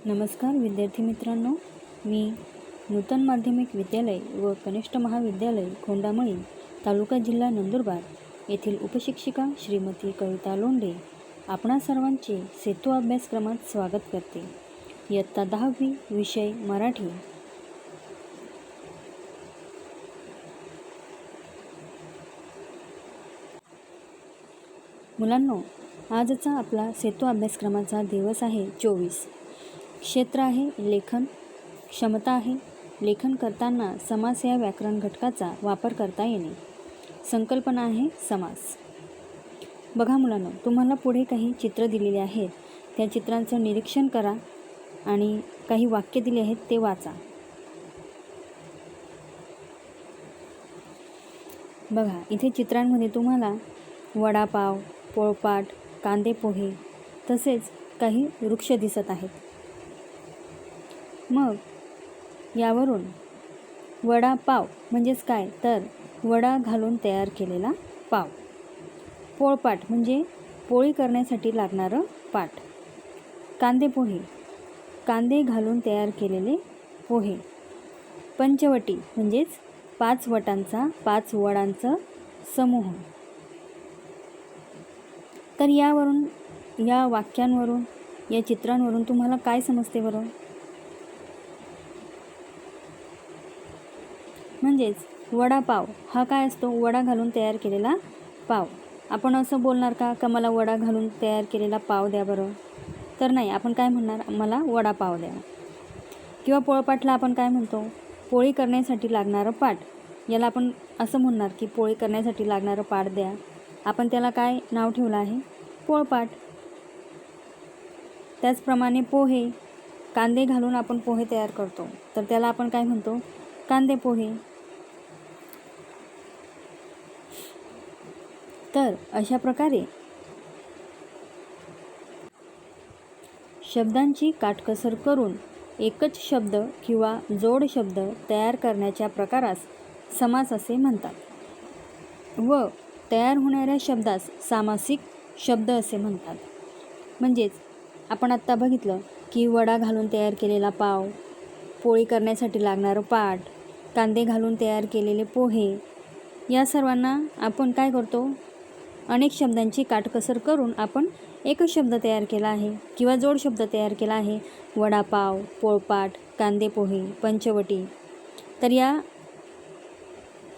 नमस्कार विद्यार्थी मित्रांनो, मी नूतन माध्यमिक विद्यालय व कनिष्ठ महाविद्यालय खोंडामळी तालुका जिल्हा नंदुरबार येथील उपशिक्षिका श्रीमती कविता लोंढे आपणा सर्वांचे सेतू अभ्यासक्रमात स्वागत करते। इयत्ता 10वी विषय मराठी। मुलांनो, आजचा आपला सेतू अभ्यासक्रमाचा दिवस आहे 24। क्षेत्र आहे लेखन, क्षमता आहे लेखन करताना समास या व्याकरण घटकाचा वापर करता येणे, संकल्पना आहे समास। बघा मुलांनो, तुम्हाला पुढे काही चित्र दिलेली आहेत, त्या चित्रांचं निरीक्षण करा आणि काही वाक्य दिले आहेत ते वाचा। बघा, इथे चित्रांमध्ये तुम्हाला वडापाव, पोळपाट, कांदे पोहे तसेच काही वृक्ष दिसत आहेत। मग यावरून वडापाव म्हणजेच काय, तर वडा घालून तयार केलेला पाव। पोळपाट म्हणजे पोळी करण्यासाठी लागणारं पाट। कांदे पोहे, कांदे घालून तयार केलेले पोहे। पंचवटी म्हणजेच 5 वटांचा 5 वडांचा समूह। तर यावरून, या वाक्यांवरून, या चित्रांवरून तुम्हाला काय समजते बरं? म्हणजेच वडापाव हा काय असतो? वडा घालून तयार केलेला पाव। आपण असं बोलणार का मला वडा घालून तयार केलेला पाव द्या बरं? तर नाही, आपण काय म्हणणार, मला वडापाव द्या। किंवा पोळपाटला आपण काय म्हणतो? पोळी करण्यासाठी लागणारं पाट। याला आपण असं म्हणणार की पोळी करण्यासाठी लागणारं पाट द्या। आपण त्याला काय नाव ठेवलं आहे? पोळपाट। त्याचप्रमाणे पोहे, कांदे घालून आपण पोहे तयार करतो, तर त्याला आपण काय म्हणतो? कांदे पोहे। तर अशा प्रकारे शब्दांची काटकसर करून एकच शब्द किंवा जोड शब्द तयार करण्याच्या प्रकारास समास असे म्हणतात व तयार होणाऱ्या शब्दास सामासिक शब्द असे म्हणतात। म्हणजेच आपण आत्ता बघितलं की वडा घालून तयार केलेला पाव, पोळी करण्यासाठी लागणारं पाट, कांदे घालून तयार केलेले पोहे, या सर्वांना आपण काय करतो? अनेक शब्दांची काटकसर करून आपण एकच शब्द तयार केला आहे किंवा जोड शब्द तयार केला आहे, वडापाव, पोळपाट, कांदे पोहे, पंचवटी। तर या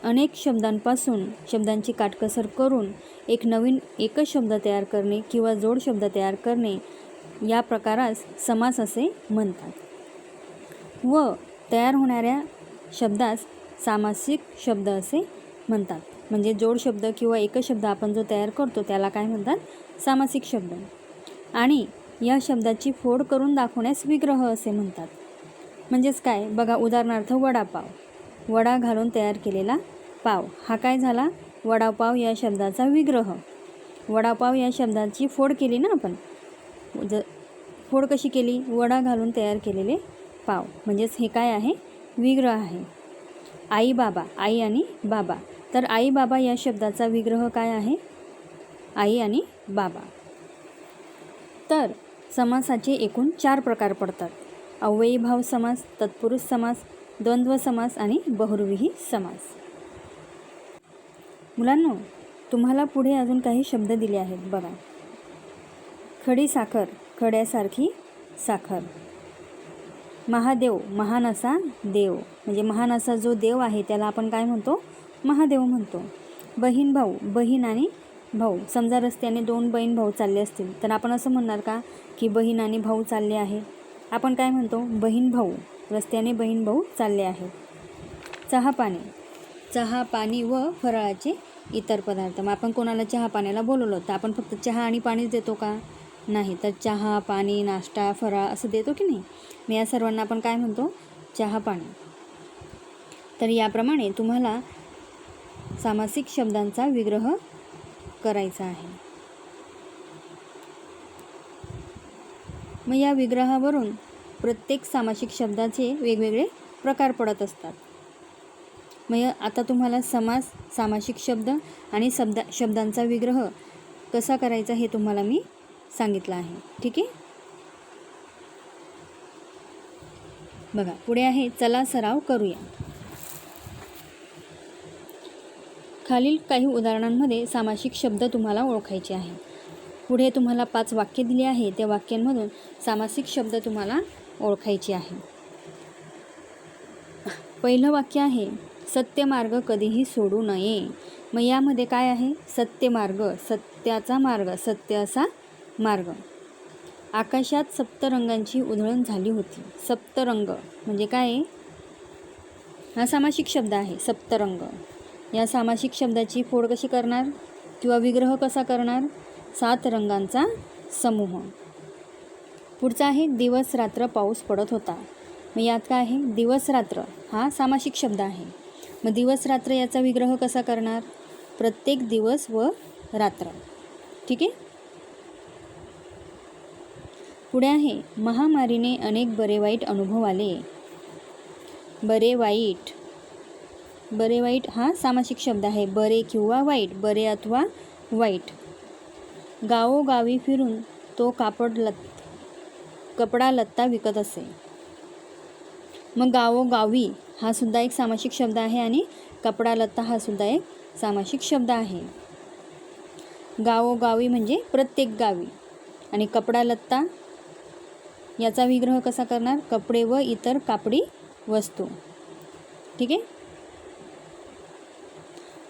अनेक शब्दांपासून शब्दांची काटकसर करून एक नवीन एकच शब्द तयार करणे किंवा जोड शब्द तयार करणे, या प्रकारास समास असे म्हणतात व तयार होणाऱ्या शब्दास सामासिक शब्द असे म्हणतात। म्हणजे जोड शब्द किंवा एकच शब्द आपण जो तयार करतो त्याला काय म्हणतात? सामासिक शब्द। आणि या शब्दाची फोड करून दाखवण्यास विग्रह असे म्हणतात। म्हणजेच काय, बघा उदाहरणार्थ वडापाव, वडा घालून तयार केलेला पाव, हा काय झाला? वडापाव या शब्दाचा विग्रह। वडापाव या शब्दाची फोड केली ना आपण, फोड कशी केली? वडा घालून तयार केलेले पाव, म्हणजेच हे काय आहे? विग्रह आहे। आई बाबा, आई आणि बाबा, तर आई बाबा या शब्दाचा विग्रह काय आहे? आई आणि बाबा। तर समासाचे एकूण 4 प्रकार पडतात: अव्ययीभाव समास, तत्पुरुष समास, द्वंद्व समास आणि बहुव्रीही समास। मुलांनो, तुम्हाला पुढे अजून काही शब्द दिले आहेत बघा। खडी साखर, खड्यासारखी साखर। महादेव, महान असा देव, म्हणजे महान असा जो देव आहे त्याला आपण काय म्हणतो? महादेव म्हणतो। बहीण भाऊ, बहीण आणि भाऊ, समजा रस्त्याने 2 बहीण भाऊ चालले असतील तर आपण असं म्हणणार का की बहीण आणि भाऊ चालले आहे? आपण काय म्हणतो? बहीण भाऊ, रस्त्याने बहीण भाऊ चालले आहे। चहा पाणी, चहा पाणी व फराळाचे इतर पदार्थ। मग आपण कोणाला चहा पाण्याला बोलवलं तर आपण फक्त चहा आणि पाणीच देतो का? नाही, तर चहा, पाणी, नाश्ता, फराळ असं देतो की नाही? मग या सर्वांना आपण काय म्हणतो? चहा पाणी। तर याप्रमाणे तुम्हाला सामासिक शब्दांचा विग्रह करायचा आहे। मग या विग्रहावरून प्रत्येक सामासिक शब्दाचे वेगवेगळे प्रकार पडत असतात। मग आता तुम्हाला समास, सामासिक शब्द आणि शब्दांचा विग्रह कसा करायचा हे तुम्हाला मी सांगितलं आहे। ठीक आहे। बघा पुढे आहे चला सराव करूया. खालील काही उदाहरणांमध्ये सामासिक शब्द तुम्हाला ओळखायचे आहे. पुढे तुम्हाला 5 वाक्य दिली आहे. त्या वाक्यांमधून सामासिक शब्द तुम्हाला ओळखायचे आहे. पहिलं वाक्य आहे सत्य मार्ग कधीही सोडू नये. मग यामध्ये काय आहे? सत्य मार्ग, सत्याचा मार्ग, सत्य असा मार्ग. आकाशात सप्तरंगांची उधळण झाली होती. सप्तरंग म्हणजे काय? हा सामासिक शब्द आहे सप्तरंग. या सामासिक शब्दाची फोड कशी करणार किंवा विग्रह कसा करणार? 7 रंगांचा समूह. पुढचा आहे दिवस रात्र पाऊस पडत होता. मग यात काय आहे? दिवस रात्र हा सामासिक शब्द आहे. मग दिवस रात्र याचा विग्रह कसा करणार? प्रत्येक दिवस व रात्र. ठीक आहे. पुढे आहे महामारीने अनेक बरे वाईट अनुभव आले. बरे वाईट, बरे वाईट हा सामासिक शब्द आहे. बरे किंवा वाईट, बरे अथवा वाईट. गावोगावी फिरून तो कपडा लत्ता विकत असे. मग गावोगावी हा सुद्धा एक सामासिक शब्द आहे आणि कपडा लत्ता हा सुद्धा एक सामासिक शब्द आहे. गावोगावी म्हणजे प्रत्येक गावी आणि कपडा लत्ता याचा विग्रह कसा करणार? कपडे व इतर कापडी वस्तू. ठीक आहे.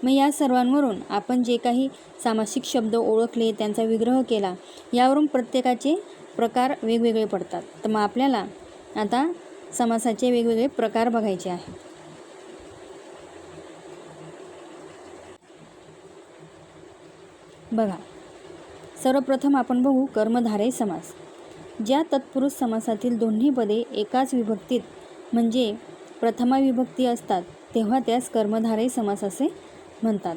मग या सर्वांवरून आपण जे काही सामासिक शब्द ओळखले, त्यांचा विग्रह केला, यावरून प्रत्येकाचे प्रकार वेगवेगळे पडतात. तर मग आपल्याला आता समासाचे वेगवेगळे प्रकार बघायचे आहेत. बघा सर्वप्रथम आपण बघू कर्मधारय समास. ज्या तत्पुरुष समासातील दोन्ही पदे एकाच विभक्तीत म्हणजे प्रथमा विभक्ती असतात तेव्हा त्यास कर्मधारय समास असे म्हणतात.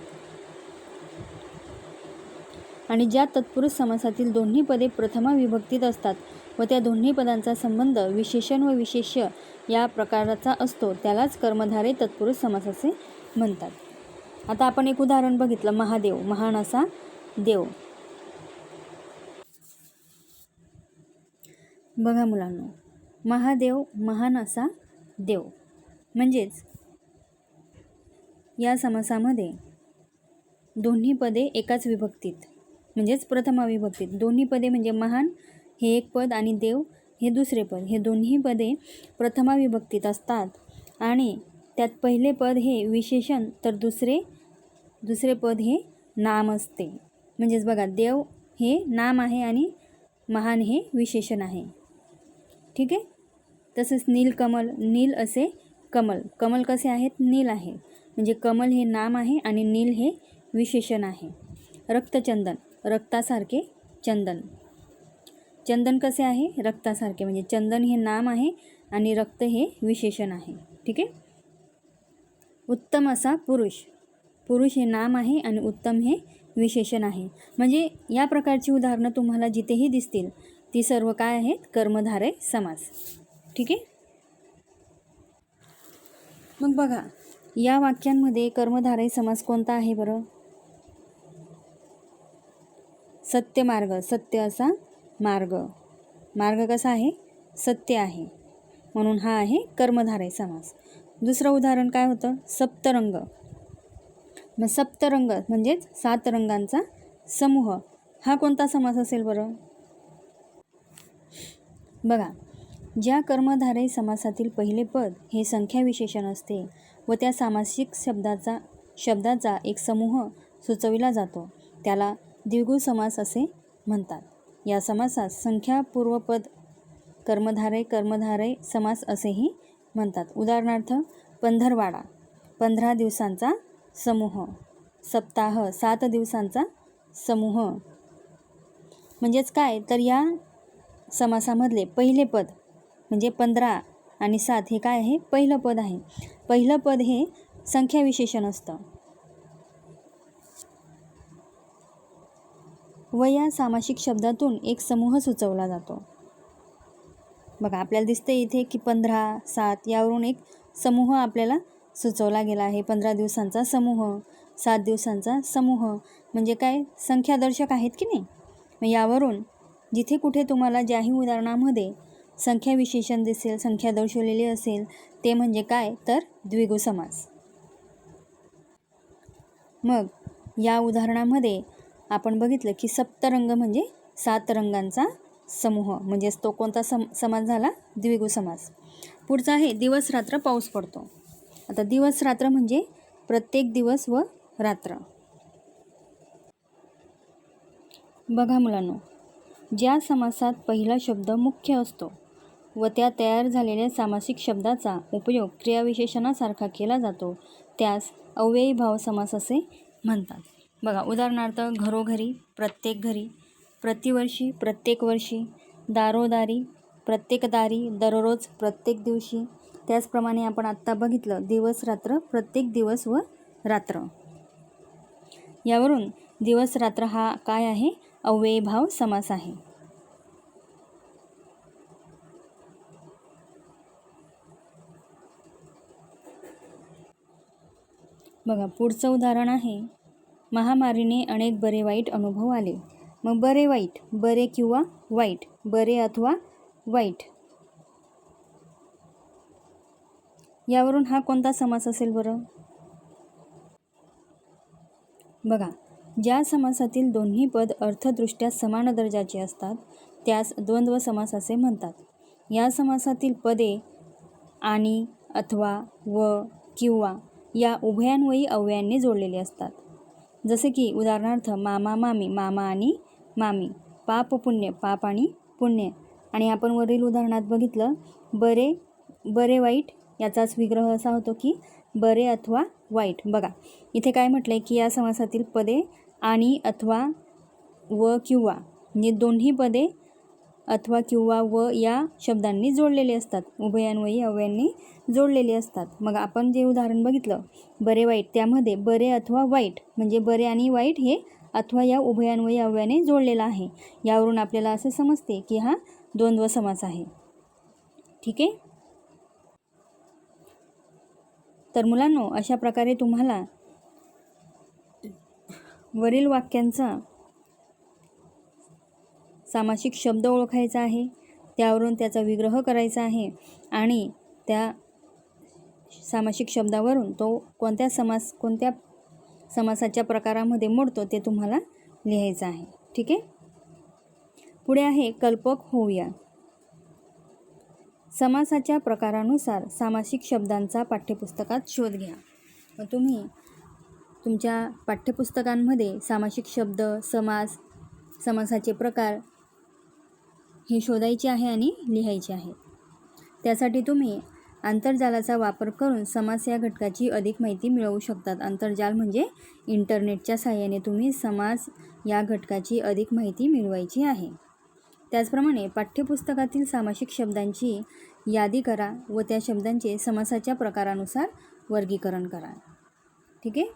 आणि ज्या तत्पुरुष समासातील दोन्ही पदे प्रथमा विभक्तीत असतात व त्या दोन्ही पदांचा संबंध विशेषण व विशेष्य या प्रकाराचा असतो त्यालाच कर्मधारय तत्पुरुष समास असे म्हणतात. आता आपण एक उदाहरण बघितलं. महादेव, महान असा देव. बघा मुलांनो, महादेव महान असा देव म्हणजेच या समासामध्ये दोन्ही पदे एकाच विभक्तीत म्हणजेच प्रथमा विभक्तीत. दोन्ही पदे म्हणजे महान हे एक पद आणि देव हे दुसरे पद, हे दोन्ही पदे प्रथमा विभक्तीत असतात आणि त्यात पहिले पद हे विशेषण तर दुसरे पद हे नाम असते. म्हणजेच बघा देव हे नाम आहे आणि महान हे विशेषण आहे. ठीक आहे. तसंच नीलकमल, नील असे कमल, कमल कसे आहेत? नील आहे. म्हणजे कमल हे नाम आहे आणि नील हे विशेषण आहे. रक्तचंदन, रक्तासारखे चंदन. चंदन कसे आहे? रक्तासारखे. म्हणजे चंदन हे नाम आहे आणि रक्त हे विशेषण आहे. ठीक आहे. उत्तम असा पुरुष, पुरुष हे नाम आहे आणि उत्तम हे विशेषण आहे. म्हणजे या प्रकारची उदाहरणं तुम्हाला जिथेही दिसतील ती सर्व काय आहेत? कर्मधारय समास. ठीक आहे. मग बघा या वाक्यांमध्ये कर्मधारय समास कोणता आहे बरं? सत्य मार्ग, सत्य असा मार्ग. मार्ग कसा आहे? सत्य आहे म्हणून हा आहे कर्मधारय समास. दुसरं उदाहरण काय होतं? सप्तरंग. मग सप्तरंग म्हणजेच 7 रंगांचा समूह. हा कोणता समास असेल बरं? बघा ज्या कर्मधारय समासातील पहिले पद हे संख्या विशेषण असते व त्या सामासिक शब्दाचा एक समूह सुचविला जातो त्याला द्विगु समास असे म्हणतात. या समासास संख्यापूर्वपद कर्मधारय समास असेही म्हणतात. उदाहरणार्थ पंधरवाडा 15 दिवसांचा समूह, सप्ताह 7 दिवसांचा समूह. म्हणजेच काय तर या समासामधले पहिले पद म्हणजे 15 आणि 7 हे काय आहे? पहिलं पद आहे. पहिलं पद हे संख्या विशेषण असतं व या सामासिक शब्दातून एक समूह सुचवला जातो. बघा आपल्याला दिसते इथे की 15, 7 यावरून एक समूह आपल्याला सुचवला गेला आहे. 15 दिवसांचा समूह, 7 दिवसांचा समूह म्हणजे काय? संख्यादर्शक आहेत की नाही. मग यावरून जिथे कुठे तुम्हाला ज्याही उदाहरणामध्ये संख्या विशेषण दिसेल, संख्या दर्शवलेली असेल, ते म्हणजे काय तर द्विगु समास. मग या उदाहरणामध्ये आपण बघितलं की सप्तरंग म्हणजे 7 रंगांचा समूह, म्हणजेच तो कोणता समास झाला? द्विगु समास. पुढचा आहे दिवस रात्र पाऊस पडतो. आता दिवस रात्र म्हणजे प्रत्येक दिवस व रात्र. बघा मुलांनो, ज्या समासात पहिला शब्द मुख्य असतो व त्या तयार झालेल्या सामासिक शब्दाचा उपयोग क्रियाविशेषणासारखा केला जातो त्यास अव्ययी भाव समास असे म्हणतात. बघा उदाहरणार्थ घरोघरी, प्रत्येक घरी, प्रतिवर्षी, प्रत्येक वर्षी, दारोदारी, प्रत्येक दारी, दररोज, प्रत्येक दिवशी. त्याचप्रमाणे आपण आत्ता बघितलं दिवस रात्र, प्रत्येक दिवस व रात्र. यावरून दिवस रात्र हा काय आहे? अव्ययी भाव समास आहे. बघा पुढचं उदाहरण आहे महामारीने अनेक बरे वाईट अनुभव आले. मग बरे वाईट, बरे किंवा वाईट, बरे अथवा वाईट, यावरून हा कोणता समास असेल बरं? बघा ज्या समासातील दोन्ही पद अर्थदृष्ट्या समान दर्जाचे असतात त्यास द्वंद्व समास असे म्हणतात. या समासातील पदे आणि, अथवा, व, किंवा या उभयान्वयी अव्ययांनी जोडलेली असतात. जसे की उदाहरणार्थ मामा मामी, मामा आणि मामी, पाप पुण्य, पाप आणि पुण्य. आणि आपण वरील उदाहरणात बघितलं बरे, बरे वाईट, याचाच विग्रह असा होतो की बरे अथवा वाईट. बघा इथे काय म्हटलंय की या समासातील पदे आणि, अथवा, व, किंवा म्हणजे दोन्ही पदे अथवा, किंवा, व या शब्दांनी जोडलेले असतात, उभयान्वयी अव्ययांनी जोडलेले असतात. मग आपण जे उदाहरण बघितलं बरे वाईट, त्यामध्ये बरे अथवा वाईट म्हणजे बरे आणि वाईट हे अथवा या उभयान्वयी अव्ययाने जोडलेला आहे. यावरून आपल्याला असे समजते की हा द्वंद्व समास आहे. ठीक आहे. तर मुलांनो, अशा प्रकारे तुम्हाला वरील वाक्यांचा सामासिक शब्द ओळखायचा आहे, त्यावरून त्याचा विग्रह करायचा आहे आणि त्या सामासिक शब्दावरून तो कोणत्या समासाच्या प्रकारामध्ये मोडतो ते तुम्हाला लिहायचं आहे. ठीक आहे. पुढे आहे कल्पक होऊया. समासाच्या प्रकारानुसार सामासिक शब्दांचा पाठ्यपुस्तकात शोध घ्या. मग तुम्ही तुमच्या पाठ्यपुस्तकांमध्ये सामासिक शब्द, समास, समासाचे प्रकार हे शोधायचे आहे आणि लिहायचे आहे. त्यासाठी तुम्ही आंतरजालाचा वापर करून समास या घटकाची अधिक माहिती मिळवू शकतात. आंतरजाल म्हणजे इंटरनेटच्या सहाय्याने तुम्ही समास या घटकाची अधिक माहिती मिळवायची आहे. त्याचप्रमाणे पाठ्यपुस्तकातील सामासिक शब्दांची यादी करा व त्या शब्दांचे समासाच्या प्रकारानुसार वर्गीकरण करा. ठीक आहे.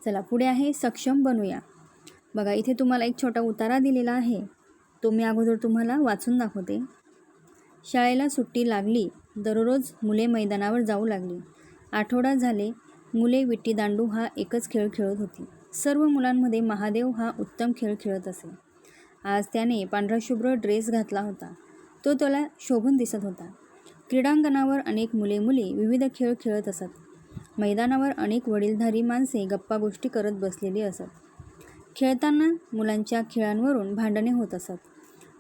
चला पुढे आहे सक्षम बनूया. बघा इथे तुम्हाला एक छोटा उतारा दिलेला आहे, तो मी अगोदर तुम्हाला वाचून दाखवते. शाळेला सुट्टी लागली, दररोज मुले मैदानावर जाऊ लागली. आठवडा झाले, मुले विट्टीदांडू हा एकच खेळ खेळत होती. सर्व मुलांमध्ये महादेव हा उत्तम खेळ खेळत असे. आज त्याने पांढराशुभ्र ड्रेस घातला होता, तो त्याला शोभून दिसत होता. क्रीडांगणावर अनेक मुले मुली विविध खेळ खेळत असत. मैदानावर अनेक वडीलधारी माणसे गप्पागोष्टी करत बसलेली असत. खेळताना मुलांच्या खेळांवरून भांडणे होत असत.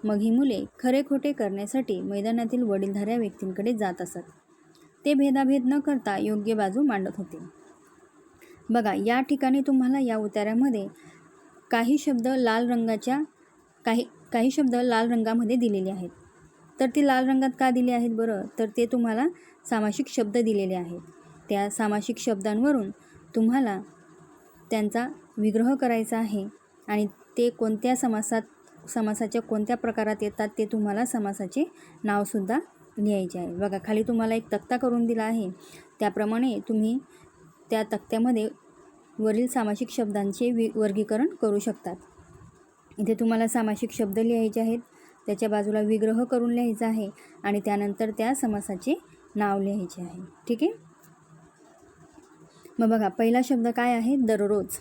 मग ही मुले खरे खोटे करण्यासाठी मैदानातील वडीलधाऱ्या व्यक्तींकडे जात असत. ते भेदाभेद न करता योग्य बाजू मांडत होते. बघा या ठिकाणी तुम्हाला या उतार्यामध्ये काही शब्द लाल रंगामध्ये दिलेले आहेत. तर ती लाल रंगात का दिले आहेत बरं? तर ते तुम्हाला सामासिक शब्द दिलेले आहेत. त्या सामासिक शब्दांवरून तुम्हाला त्यांचा विग्रह करायचा आहे आणि ते कोणत्या समासाच्या कोणत्या प्रकारात येतात ते तुम्हाला समासाचे नावसुद्धा लिहायचे आहे. बघा खाली तुम्हाला एक तक्ता करून दिला आहे, त्याप्रमाणे तुम्ही त्या तक्त्यामध्ये वरील सामासिक शब्दांचे वर्गीकरण करू शकतात. इथे तुम्हाला सामासिक शब्द लिहायचे आहेत, त्याच्या बाजूला विग्रह करून लिहायचा आहे आणि त्यानंतर त्या समासाचे नाव लिहायचे आहे. ठीक आहे. मग बघा पहिला शब्द काय आहे? दररोज.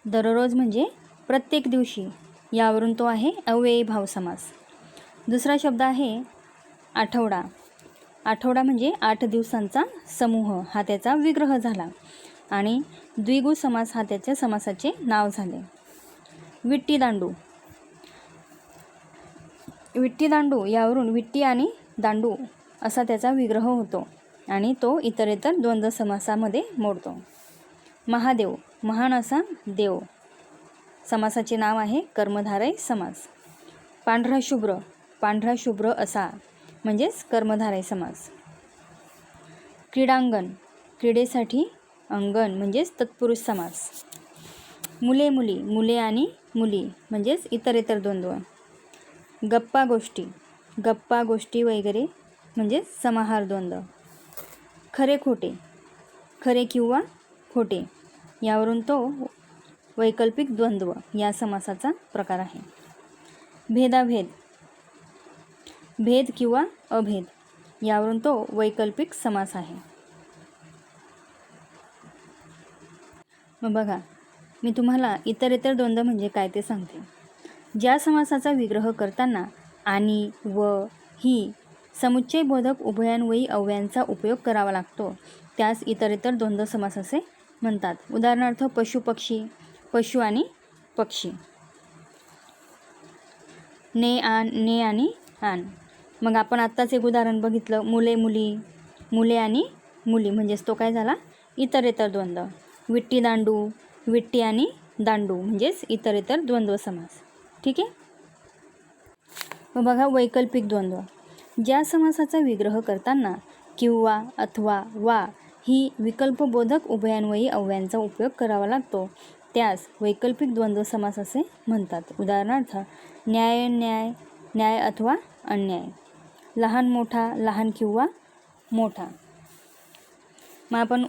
दररोज म्हणजे प्रत्येक दिवशी. यावरून तो आहे अव्ययी भाव समास. दुसरा शब्द आहे आठवडा. आठवडा म्हणजे 8 दिवसांचा समूह हा त्याचा विग्रह झाला आणि द्विगु समास हा त्याच्या समासाचे नाव झाले. विट्टी दांडू. विट्टी दांडू यावरून विट्टी आणि दांडू असा त्याचा विग्रह होतो आणि तो इतरेतर द्वंद्व समासामध्ये मोडतो. महादेव. महान असा देव समासाचे नाव आहे कर्मधारय समास. पांढरा शुभ्र. पांढरा शुभ्र असा म्हणजेच कर्मधारय समास. क्रीडांगण. क्रीडेसाठी अंगण म्हणजेच तत्पुरुष समास. मुले मुली. मुले आणि मुली म्हणजेच इतरेतर द्वंद्व. गप्पा गोष्टी. गप्पा गोष्टी वगैरे म्हणजेच समाहार द्वंद्व. खरे खोटे. खरे किंवा खोटे यावरून तो वैकल्पिक द्वंद्व या समासाचा प्रकार आहे. भेदाभेद. भेद किंवा अभेद यावरून तो वैकल्पिक समास आहे. मग बघा, मी तुम्हाला इतरेतर द्वंद्व म्हणजे काय ते सांगते. ज्या समासाचा विग्रह करताना आणि व ही समुच्चयबोधक उभयान्वयी अव्ययांचा उपयोग करावा लागतो त्यास इतरेतर द्वंद्व समास असे म्हणतात. उदाहरणार्थ पशु पक्षी, पशु आणि पक्षी. ने आणि आण. मग आपण आत्ताच एक उदाहरण बघितलं, मुले मुली. मुले आणि मुली म्हणजेच तो काय झाला इतरेतर द्वंद्व. विट्टी दांडू. विट्टी आणि दांडू म्हणजेच इतरेतर द्वंद्व समास. ठीक आहे. मग बघा वैकल्पिक द्वंद्व. ज्या समासाचा विग्रह करताना किंवा अथवा वा ही विकल्पबोधक उभयान्वयी अव्ययांचा उपयोग करावा लागतो त्यास वैकल्पिक द्वंद्व समास असे म्हणतात. उदाहरणार्थ न्याय अन्याय, न्याय अथवा अन्याय. लहान मोठा, लहान किंवा मोठा. मग आपण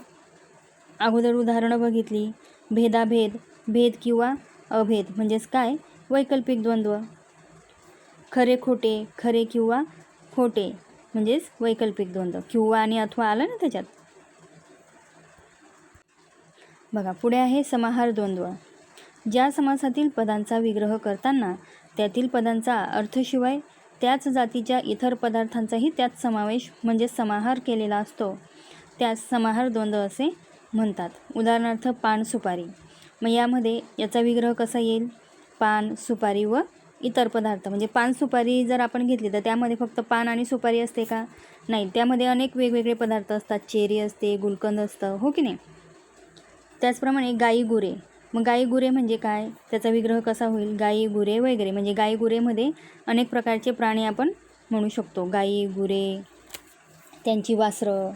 अगोदर उदाहरणं बघितली. भेदाभेद. भेद किंवा अभेद म्हणजेच काय वैकल्पिक द्वंद्व. खरे खोटे. खरे किंवा खोटे म्हणजेच वैकल्पिक द्वंद्व. किंवा आणि अथवा आलं ना त्याच्यात. बघा पुढे आहे समाहार द्वंद्व. ज्या समासातील पदांचा विग्रह करताना त्यातील पदांचा अर्थशिवाय त्याच जातीच्या इतर पदार्थांचाही त्यात समावेश म्हणजे समाहार केलेला असतो त्यास समाहार द्वंद्व असे म्हणतात. उदाहरणार्थ पान सुपारी. मग यामध्ये याचा विग्रह कसा येईल. पान सुपारी व इतर पदार्थ. म्हणजे पान सुपारी जर आपण घेतली तर त्यामध्ये फक्त पान आणि सुपारी असते का. नाही, त्यामध्ये अनेक वेगवेगळे पदार्थ असतात. चेरी असते, गुलकंद असतं, हो की नाही. त्याचप्रमाणे गाई गुरे. मग गाई गुरे म्हणजे काय त्याचा विग्रह कसा होईल. गाई गुरे वगैरे म्हणजे गाई गुरेमध्ये अनेक प्रकारचे प्राणी आपण म्हणू शकतो. गाई गुरे, त्यांची वासरं.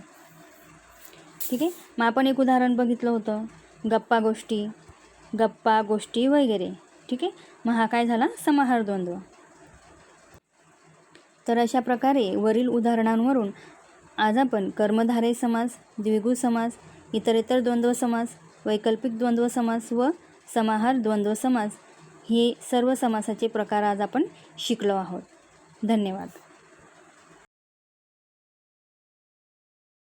ठीक आहे. मग आपण एक उदाहरण बघितलं होतं गप्पा गोष्टी. गप्पा गोष्टी वगैरे. ठीक आहे. मग हा काय झाला समाहार द्वंद्व. तर अशा प्रकारे वरील उदाहरणांवरून आज आपण कर्मधारय समास, द्विगु समास, इतरेतर द्वंद्व समास, वैकल्पिक द्वंद्व समास व समाहार द्वंद्व समास हे सर्व समासाचे प्रकार आज आपण शिकलो आहोत. धन्यवाद.